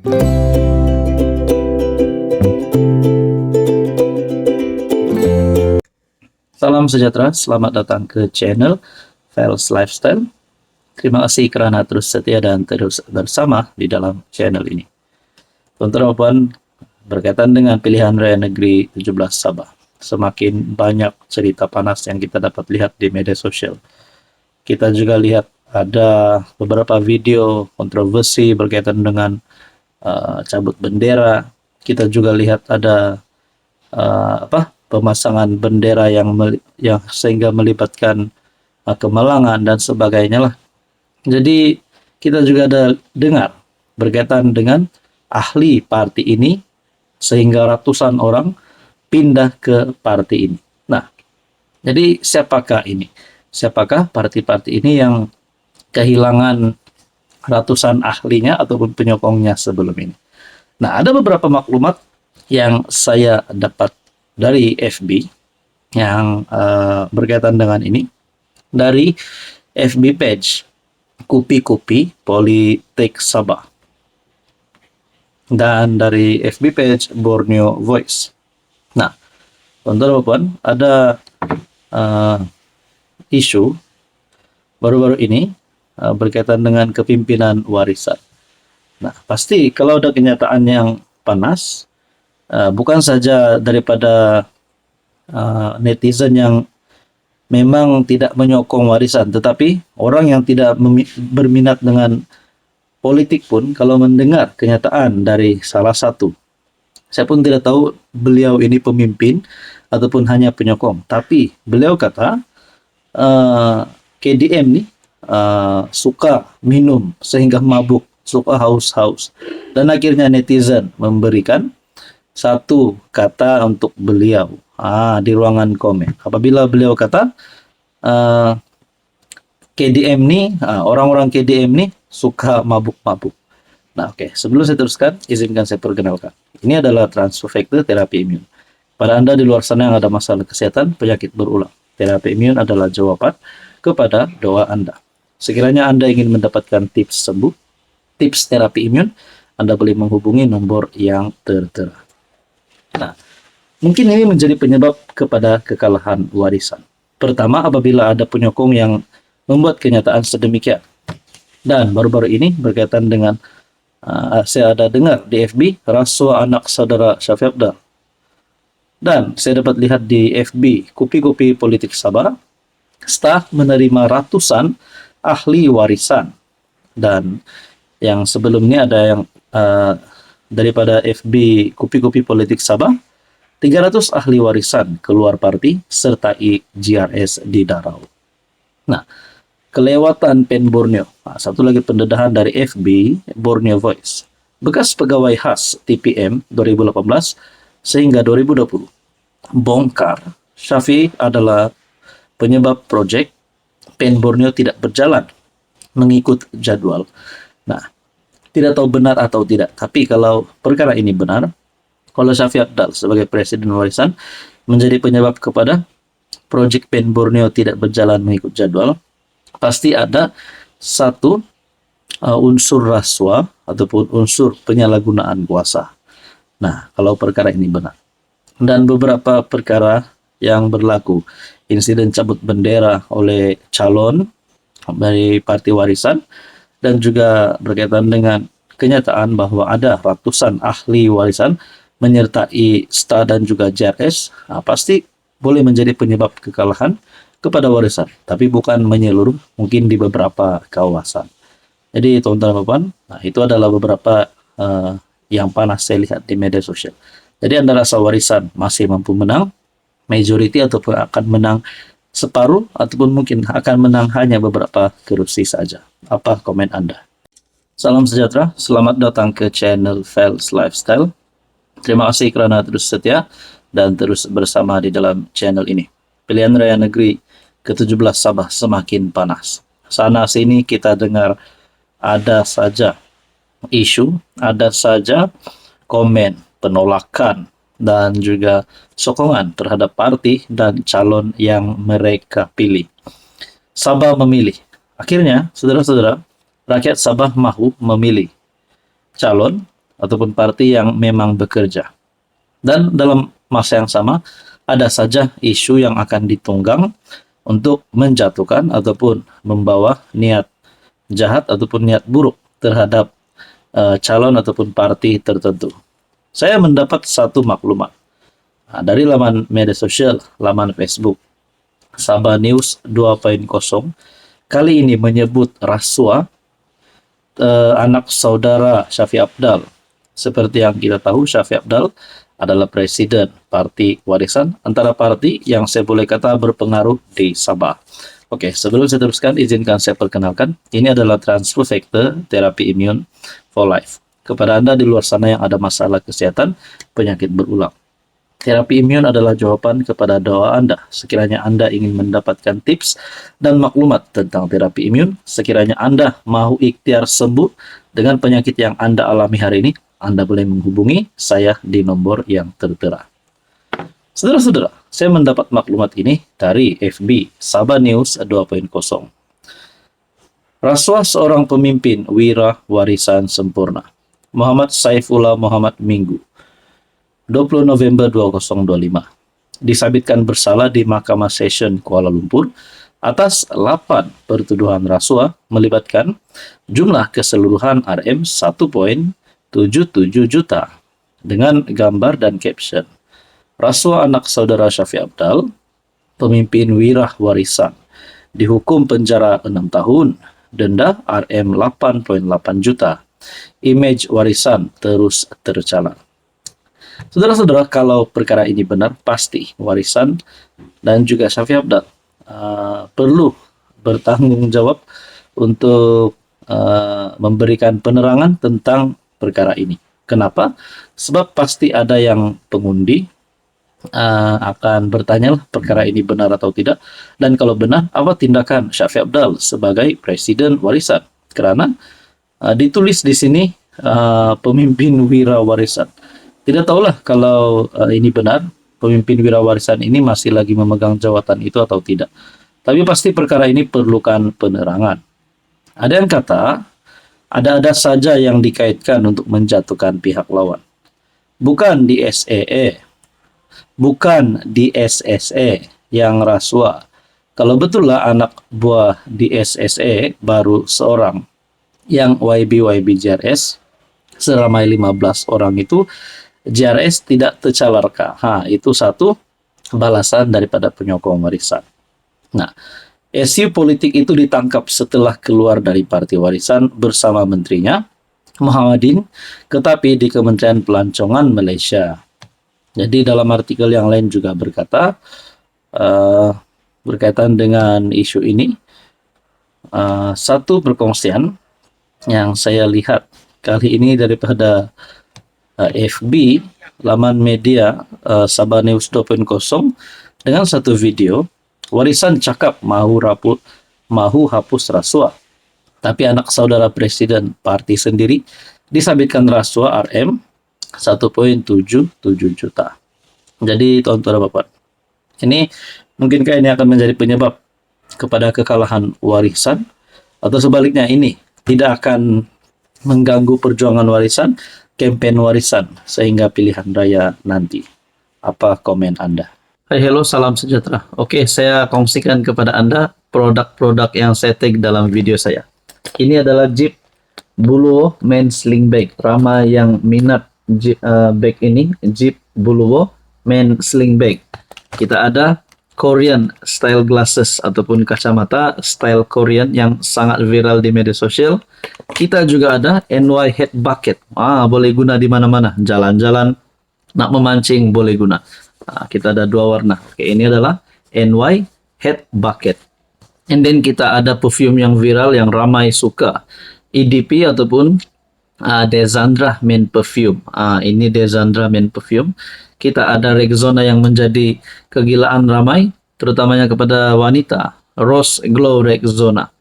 Salam sejahtera, selamat datang ke channel Fels Lifestyle. Terima kasih karena terus setia dan terus bersama di dalam channel ini. Tuan-tuan, berkaitan dengan pilihan raya negeri 17 Sabah, semakin banyak cerita panas yang kita dapat lihat di media sosial. Kita juga lihat ada beberapa video kontroversi berkaitan dengan cabut bendera. Kita juga lihat ada pemasangan bendera yang sehingga melibatkan kemalangan dan sebagainya lah. Jadi kita juga ada dengar berkaitan dengan ahli parti ini sehingga ratusan orang pindah ke parti ini. Nah, jadi siapakah ini? Siapakah parti-parti ini yang kehilangan ratusan ahlinya ataupun penyokongnya sebelum ini? Nah, ada beberapa maklumat yang saya dapat dari FB yang berkaitan dengan ini, dari FB page Kupi-Kupi Politik Sabah dan dari FB page Borneo Voice. Nah, teman-teman, ada isu baru-baru ini berkaitan dengan kepimpinan warisan. Nah, pasti kalau ada kenyataan yang panas, bukan saja daripada netizen yang memang tidak menyokong warisan, tetapi orang yang tidak berminat dengan politik pun kalau mendengar kenyataan dari salah satu, saya pun tidak tahu beliau ini pemimpin ataupun hanya penyokong, tapi beliau kata KDM nih suka minum sehingga mabuk, suka haus-haus, dan akhirnya netizen memberikan satu kata untuk beliau di ruangan komen. Apabila beliau kata KDM nih, orang-orang KDM nih suka mabuk-mabuk. Nah, oke. Sebelum saya teruskan, izinkan saya perkenalkan. Ini adalah transfer factor terapi imun. Pada Anda di luar sana yang ada masalah kesehatan, penyakit berulang, terapi imun adalah jawaban kepada doa Anda. Sekiranya Anda ingin mendapatkan tips sembuh, tips terapi imun, Anda boleh menghubungi nomor yang tertera. Nah, mungkin ini menjadi penyebab kepada kekalahan warisan. Pertama, apabila ada penyokong yang membuat kenyataan sedemikian. Dan baru-baru ini berkaitan dengan saya ada dengar di FB rasuah anak saudara Syafiq Abdal. Dan saya dapat lihat di FB Kupi-Kupi Politik Sabah, staf menerima ratusan ahli warisan. Dan yang sebelumnya ada yang daripada FB Kupi-Kupi Politik Sabah, 300 ahli warisan keluar parti serta GRS di Darau. Nah, kelewatan Pen Borneo. Nah, satu lagi pendedahan dari FB Borneo Voice. Bekas pegawai khas TPM 2018 sehingga 2020. Bongkar, Syafi adalah penyebab proyek Pen Borneo tidak berjalan mengikut jadwal. Nah, tidak tahu benar atau tidak, tapi kalau perkara ini benar, kalau Syafi Abdal sebagai presiden warisan menjadi penyebab kepada proyek Pen Borneo tidak berjalan mengikut jadwal, pasti ada satu unsur rasuah ataupun unsur penyalahgunaan kuasa. Nah, kalau perkara ini benar. Dan beberapa perkara yang berlaku, insiden cabut bendera oleh calon dari parti warisan, dan juga berkaitan dengan kenyataan bahwa ada ratusan ahli warisan menyertai STA dan juga JRS, pasti boleh menjadi penyebab kekalahan kepada warisan, tapi bukan menyeluruh, mungkin di beberapa kawasan. Jadi teman-teman, itu adalah beberapa yang panas saya lihat di media sosial. Jadi Anda rasa warisan masih mampu menang majority ataupun akan menang separuh ataupun mungkin akan menang hanya beberapa kursi saja? Apa komen Anda? Salam sejahtera, selamat datang ke channel Fels Lifestyle. Terima kasih kerana terus setia dan terus bersama di dalam channel ini. Pilihan raya negeri ke-17 Sabah semakin panas. Sana sini kita dengar ada saja isu, ada saja komen, penolakan, dan juga sokongan terhadap parti dan calon yang mereka pilih. Sabah memilih. Akhirnya, saudara-saudara, rakyat Sabah mahu memilih calon ataupun parti yang memang bekerja. Dan dalam masa yang sama, ada saja isu yang akan ditunggang untuk menjatuhkan ataupun membawa niat jahat ataupun niat buruk terhadap calon ataupun parti tertentu. Saya mendapat satu maklumat dari laman media sosial, laman Facebook Sabah News 2.0 kali ini menyebut rasuah anak saudara Syafiq Apdal. Seperti yang kita tahu, Syafiq Apdal adalah presiden Parti Warisan, antara parti yang saya boleh kata berpengaruh di Sabah. Oke, sebelum saya teruskan, izinkan saya perkenalkan. Ini adalah transfer factor terapi imun for life. Kepada Anda di luar sana yang ada masalah kesehatan, penyakit berulang. Terapi imun adalah jawaban kepada doa Anda. Sekiranya Anda ingin mendapatkan tips dan maklumat tentang terapi imun, sekiranya Anda mau ikhtiar sembuh dengan penyakit yang Anda alami hari ini, Anda boleh menghubungi saya di nomor yang tertera. Saudara-saudara, saya mendapat maklumat ini dari FB Sabah News 2.0. Rasuah seorang pemimpin wira warisan sempurna, Muhammad Saifullah Muhammad Minggu, 20 November 2025, disabitkan bersalah di Mahkamah Session Kuala Lumpur atas 8 pertuduhan rasuah melibatkan jumlah keseluruhan RM 1,77 juta dengan gambar dan caption. Rasuah anak saudara Syafiq Apdal, pemimpin wira warisan, dihukum penjara 6 tahun, denda RM 8,8 juta. Image warisan terus tercalar. Saudara-saudara, kalau perkara ini benar, pasti warisan dan juga Syafiq Apdal perlu bertanggung jawab untuk memberikan penerangan tentang perkara ini. Kenapa? Sebab pasti ada yang pengundi akan bertanya perkara ini benar atau tidak, dan kalau benar, apa tindakan Syafiq Apdal sebagai presiden warisan? Karena ditulis di sini pemimpin wira warisan. Tidak tahulah kalau ini benar, pemimpin wira warisan ini masih lagi memegang jawatan itu atau tidak. Tapi pasti perkara ini perlukan penerangan. Ada yang kata, ada-ada saja yang dikaitkan untuk menjatuhkan pihak lawan. Bukan di SEE, bukan di SSE yang rasuah. Kalau betullah anak buah di SSE baru seorang, yang YB JRS seramai 15 orang itu, JRS tidak tercalarkan. Itu satu balasan daripada penyokong warisan. Nah, isu politik itu ditangkap setelah keluar dari Parti Warisan bersama menterinya, Muhammadin, tetapi di Kementerian Pelancongan Malaysia. Jadi dalam artikel yang lain juga berkata, berkaitan dengan isu ini, satu perkongsian yang saya lihat kali ini daripada FB, laman media Sabah News 2.0, dengan satu video, warisan cakap mahu hapus rasuah. Tapi anak saudara presiden parti sendiri disabitkan rasuah RM 1,77 juta. Jadi tuan-tuan dan bapak, ini mungkinkah ini akan menjadi penyebab kepada kekalahan warisan, atau sebaliknya ini tidak akan mengganggu perjuangan warisan, campaign warisan, sehingga pilihan raya nanti? Apa komen Anda? Hai, hello, salam sejahtera. Oke, saya kongsikan kepada Anda produk-produk yang saya tag dalam video saya. Ini adalah Jeep Buluwo Men Sling Bag. Ramai yang minat bag ini, Jeep Buluwo Men Sling Bag. Kita ada Korean style glasses ataupun kacamata style Korean yang sangat viral di media sosial. Kita juga ada NY Head Bucket. Boleh guna di mana-mana. Jalan-jalan, nak memancing boleh guna. Kita ada dua warna. Oke, ini adalah NY Head Bucket. And then kita ada perfume yang viral yang ramai suka. EDP ataupun Desandra Men Perfume. Ini Desandra Men Perfume. Kita ada Rexona yang menjadi kegilaan ramai, terutamanya kepada wanita. Rose Glow Rexona.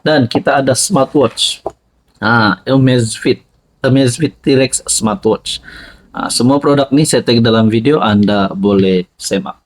Dan kita ada smartwatch. Amazfit T-Rex smartwatch. Semua produk ini saya tag dalam video, Anda boleh semak.